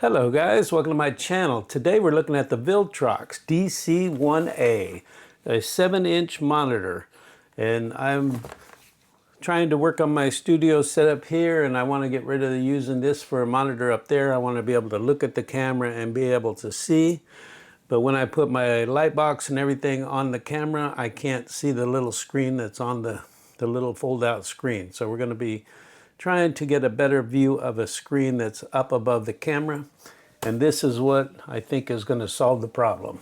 Hello guys, welcome to my channel. Today we're looking at the Viltrox DC-A1, a 7-inch monitor. And I'm trying to work on my studio setup here, and I want to get rid of using this for a monitor up there. I want to be able to look at the camera and be able to see. But when I put my light box and everything on the camera, I can't see the little screen that's on the little fold-out screen. So we're going to be trying to get a better view of a screen that's up above the camera. And this is what I think is going to solve the problem.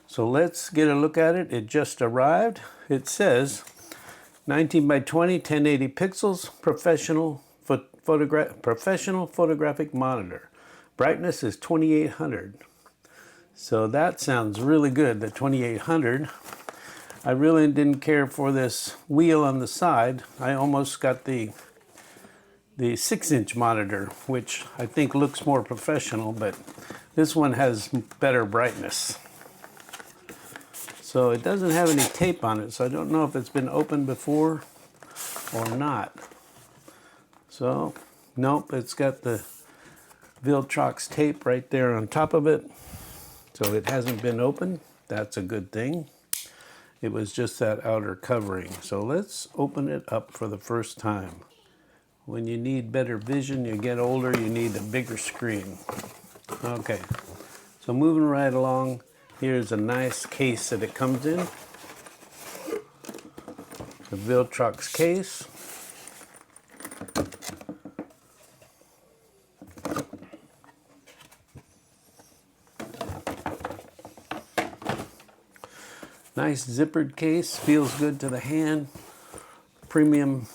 So let's get a look at it. It just arrived. It says 19 by 20, 1080 pixels, professional photographic monitor. Brightness is 2800. So that sounds really good, the 2800. I really didn't care for this wheel on the side. I almost got the 6-inch monitor, which I think looks more professional, but this one has better brightness. So it doesn't have any tape on it, so I don't know if it's been opened before or not. So, nope, it's got the Viltrox tape right there on top of it. So it hasn't been opened. That's a good thing. It was just that outer covering. So let's open it up for the first time. When you need better vision, you get older, you need a bigger screen. Okay, so moving right along, here's a nice case that it comes in. The Viltrox case. Nice zippered case, feels good to the hand. Premium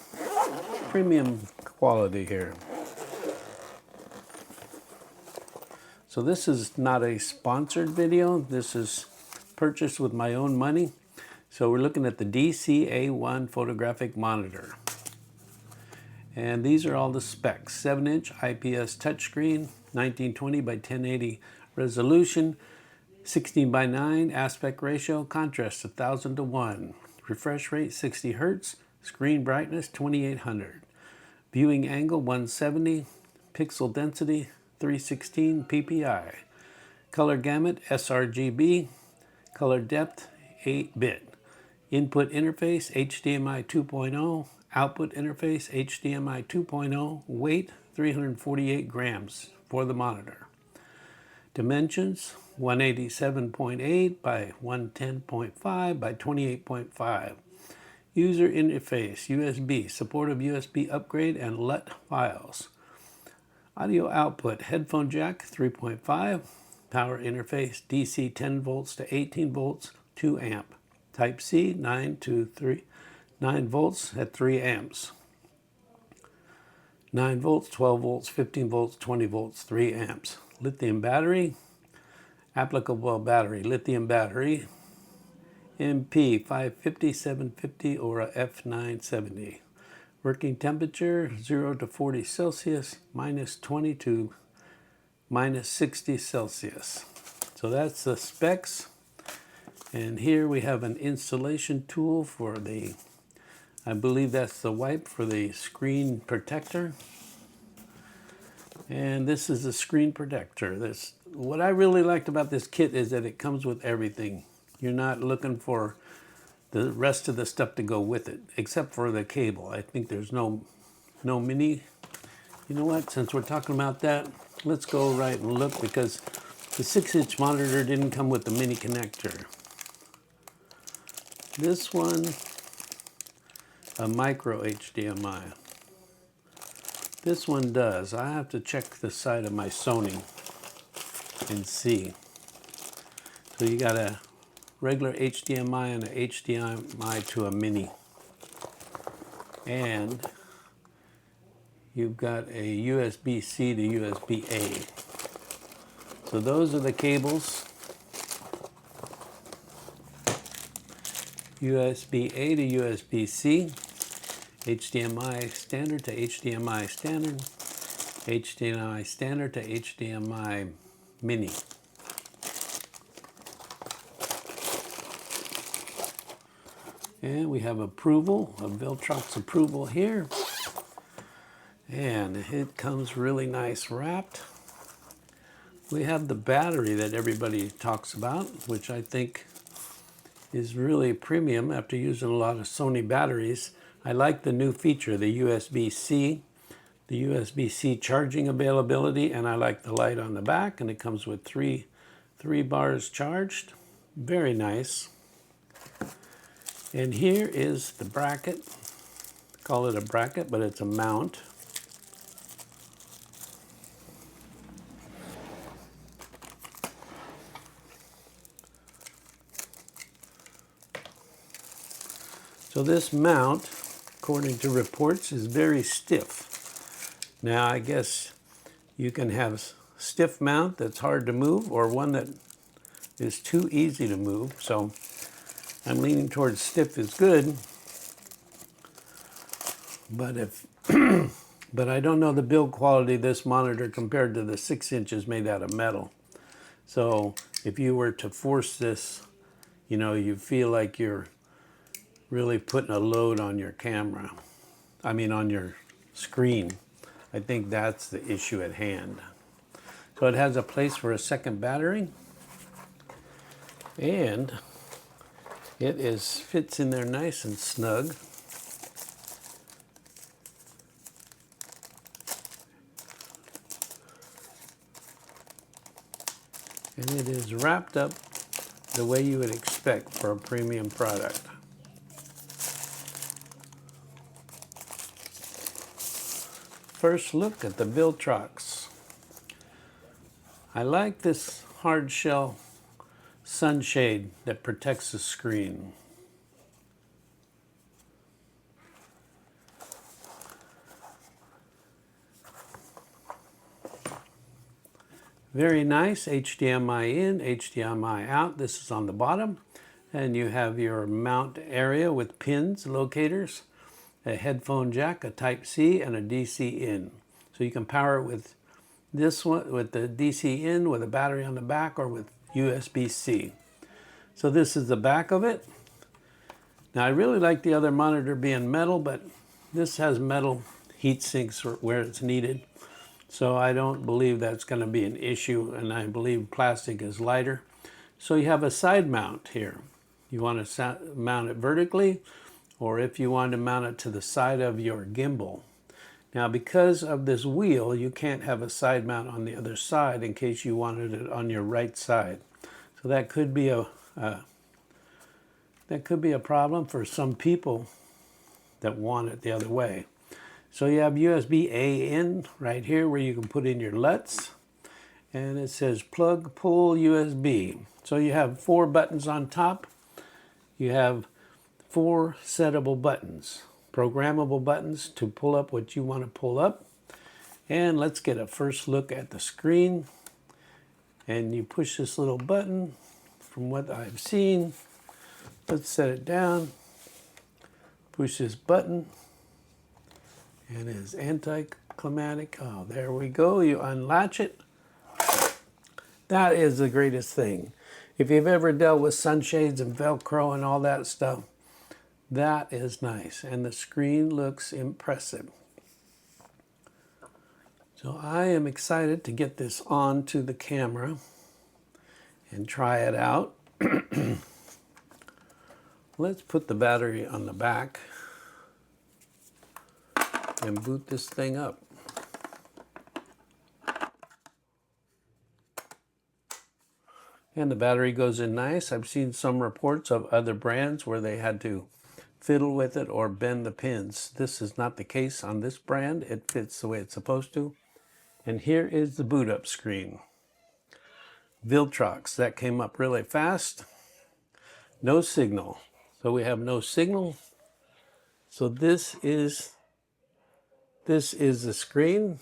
quality here. So this is not a sponsored video. This is purchased with my own money. So we're looking at the DC-A1 photographic monitor. And these are all the specs. 7-inch IPS touchscreen, 1920 by 1080 resolution, 16 by 9 aspect ratio, contrast 1000 to 1, refresh rate 60 Hertz, screen brightness 2800, viewing angle 170, pixel density 316 ppi, color gamut sRGB, color depth 8-bit, input interface HDMI 2.0, output interface HDMI 2.0, weight 348 grams for the monitor. Dimensions 187.8 by 110.5 by 28.5. User interface USB, supportive USB upgrade and LUT files. Audio output, headphone jack 3.5, power interface DC 10 volts to 18 volts, 2 amp. Type C 9 volts at 3 amps. 9 volts, 12 volts, 15 volts, 20 volts, 3 amps. Lithium battery, applicable battery, lithium battery, MP 550, 750 or a F970. Working temperature 0 to 40 Celsius, minus 20 to minus 60 Celsius. So that's the specs. And here we have an installation tool for the, I believe that's the wipe for the screen protector. And this is the screen protector. What I really liked about this kit is that it comes with everything. You're not looking for the rest of the stuff to go with it, except for the cable. I think there's no mini. You know what, since we're talking about that, let's go right and look, because the 6-inch monitor didn't come with the mini connector. This one, a micro HDMI. This one does. I have to check the side of my Sony and see. So you got a regular HDMI and a HDMI to a mini. And you've got a USB-C to USB-A. So those are the cables. USB-A to USB-C. HDMI standard to HDMI standard, HDMI standard to HDMI mini. And we have approval, a Viltrox approval here. And it comes really nice wrapped. we have the battery that everybody talks about, which I think is really premium after using a lot of Sony batteries. I like the new feature, the USB-C, the USB-C charging availability, and I like the light on the back, and it comes with three bars charged. Very nice. And here is the bracket. Call it a bracket, but it's a mount. So this mount, according to reports, is very stiff. Now I guess you can have stiff mount that's hard to move, or one that is too easy to move. So I'm leaning towards stiff is good. But but I don't know the build quality of this monitor compared to the 6 inches made out of metal. So if you were to force this, you know, you feel like you're really putting a load on your camera. I mean on your screen. I think that's the issue at hand. So it has a place for a second battery. And it fits in there nice and snug. And it is wrapped up the way you would expect for a premium product. First look at the Viltrox. I like this hard shell sunshade that protects the screen. Very nice, HDMI in, HDMI out. This is on the bottom. And you have your mount area with pins, locators, a headphone jack, a Type-C, and a DC in. So you can power it with this one, with the DC in, with a battery on the back, or with USB-C. So this is the back of it. Now I really like the other monitor being metal, but this has metal heat sinks where it's needed. So I don't believe that's going to be an issue, and I believe plastic is lighter. So you have a side mount here. You want to mount it vertically, or if you want to mount it to the side of your gimbal. Now because of this wheel, you can't have a side mount on the other side in case you wanted it on your right side. So that could be a problem for some people that want it the other way. So you have USB-A in right here where you can put in your LUTs, and it says plug, pull, USB. So you have 4 buttons on top. You have 4 settable buttons, programmable buttons to pull up what you want to pull up. And let's get a first look at the screen. And you push this little button. From what I've seen, let's set it down. Push this button. And it is anticlimactic. Oh, there we go. You unlatch it. That is the greatest thing. If you've ever dealt with sunshades and Velcro and all that stuff, that is nice. And the screen looks impressive. So I am excited to get this onto the camera and try it out. Let's put the battery on the back and boot this thing up. And the battery goes in nice. I've seen some reports of other brands where they had to fiddle with it or bend the pins. This is not the case on this brand. It fits the way it's supposed to. And here is the boot up screen. Viltrox, that came up really fast. No signal. So we have no signal. So this is the screen.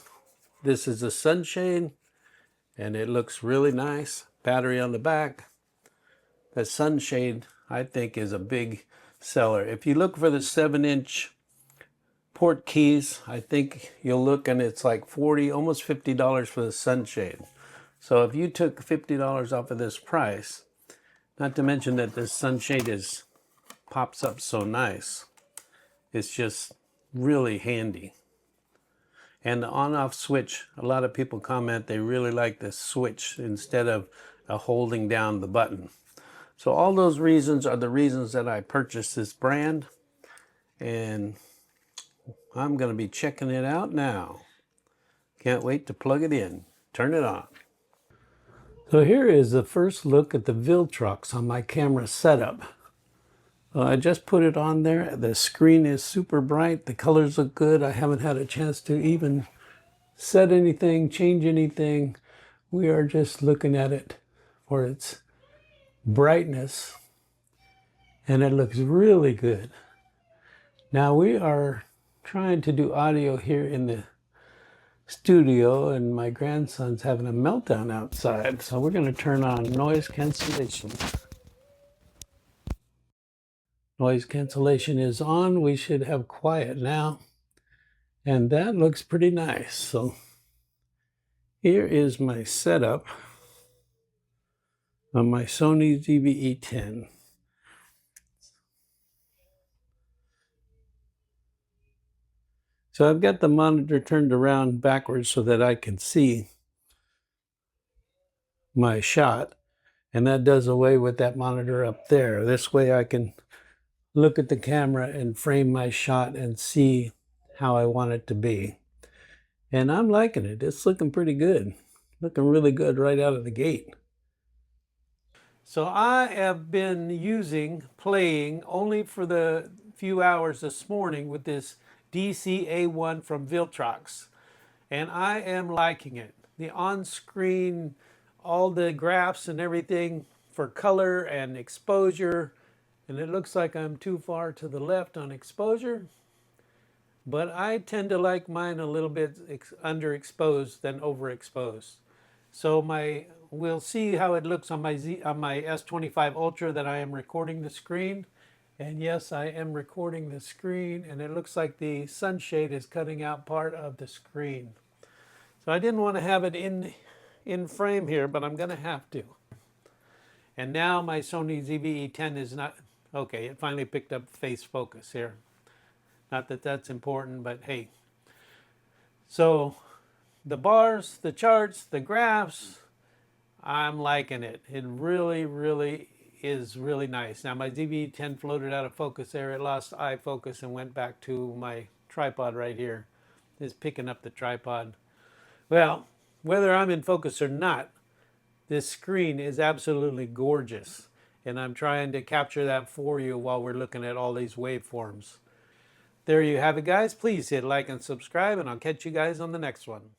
This is the sunshade, and it looks really nice. Battery on the back. The sunshade, I think, is a big seller. If you look for the 7-inch port keys, I think you'll look and it's like $40, almost $50 for the sunshade. So if you took $50 off of this price, not to mention that this sunshade pops up so nice, it's just really handy. And the on-off switch, a lot of people comment they really like the switch instead of holding down the button. So all those reasons are the reasons that I purchased this brand, and I'm going to be checking it out now. Can't wait to plug it in. Turn it on. So here is the first look at the Viltrox on my camera setup. I just put it on there. The screen is super bright. The colors look good. I haven't had a chance to even set anything, change anything. We are just looking at it for its brightness, and it looks really good. Now we are trying to do audio here in the studio, and my grandson's having a meltdown outside, so we're going to turn on noise cancellation. Noise cancellation is on. We should have quiet now, and that looks pretty nice. So here is my setup on my Sony ZV-E10. So I've got the monitor turned around backwards so that I can see my shot, and that does away with that monitor up there. This way I can look at the camera and frame my shot and see how I want it to be. And I'm liking it. It's looking pretty good. Looking really good right out of the gate. So I have been playing only for the few hours this morning with this DC-A1 from Viltrox. And I am liking it. The on-screen, all the graphs and everything for color and exposure. And it looks like I'm too far to the left on exposure. But I tend to like mine a little bit underexposed than overexposed. So we'll see how it looks on my S25 Ultra that I am recording the screen. And yes, I am recording the screen, and it looks like the sunshade is cutting out part of the screen. So I didn't want to have it in frame here, but I'm going to have to. And now my Sony ZV-E10 is not, okay, it finally picked up face focus here. Not that that's important, but hey. So the bars, the charts, the graphs, I'm liking it. It really, really is really nice. Now my ZV-10 floated out of focus there. It lost eye focus and went back to my tripod right here. It's picking up the tripod. Well, whether I'm in focus or not, this screen is absolutely gorgeous. And I'm trying to capture that for you while we're looking at all these waveforms. There you have it, guys. Please hit like and subscribe, and I'll catch you guys on the next one.